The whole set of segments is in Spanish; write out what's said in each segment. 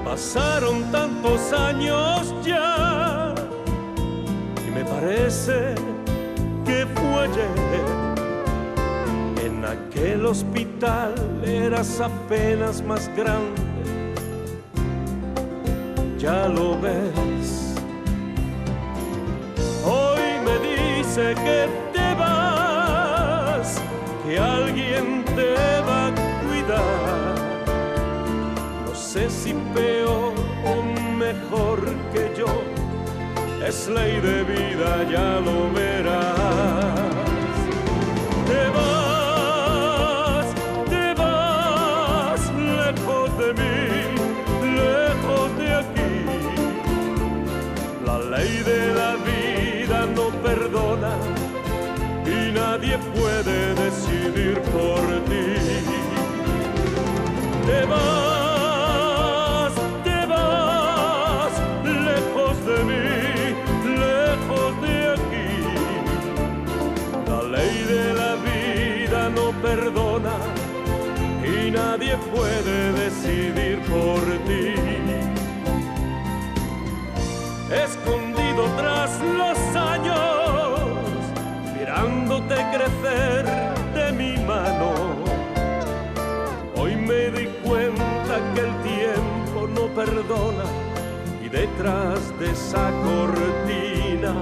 Pasaron tantos años ya y me parece que fue ayer. En aquel hospital eras apenas más grande, ya lo ves. Hoy me dice que te vas, que alguien te va a cuidar. No sé si peor o mejor que yo, es ley de vida, ya lo verás. Te vas lejos de mí, lejos de aquí. La ley de la vida no perdona y nadie puede decidir por ti. Te vas lejos de mí, lejos de aquí. La ley de la vida no perdona y nadie puede decidir por ti. Escondido tras los años, mirándote crecer de mi mano, hoy me di cuenta que el tiempo no perdona y detrás de esa cortina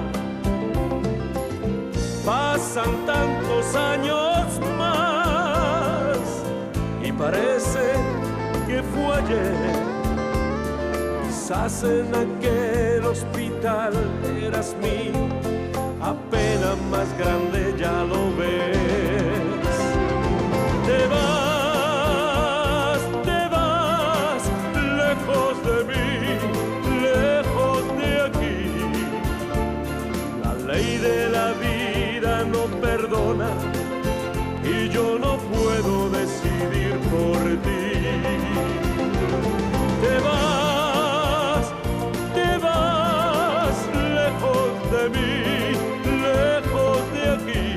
pasan tantos años más y parece que fue ayer. Quizás en aquel hospital eras mío, apenas más grande, ya lo ves. Te vas lejos de mí, lejos de aquí. La ley de la vida no perdona y yo no puedo decidir por ti. Te vas lejos de mí, lejos de aquí.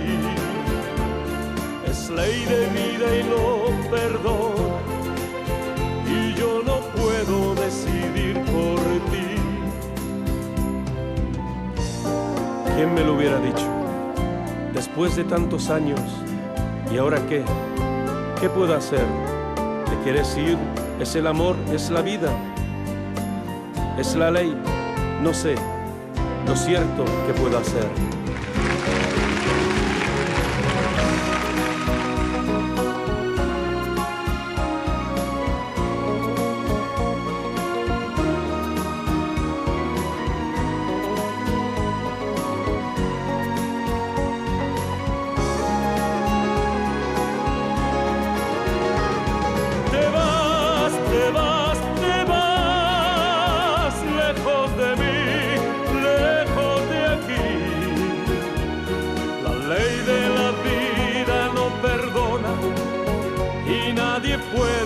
Es ley de vida y no perdona y yo no puedo decidir por ti. ¿Quién me lo hubiera dicho? Después de tantos años, ¿y ahora qué? ¿Qué puedo hacer? ¿Te quieres ir? ¿Es el amor? ¿Es la vida? ¿Es la ley? No sé. Lo cierto que puedo hacer. Lejos de mí, lejos de aquí. La ley de la vida no perdona y nadie puede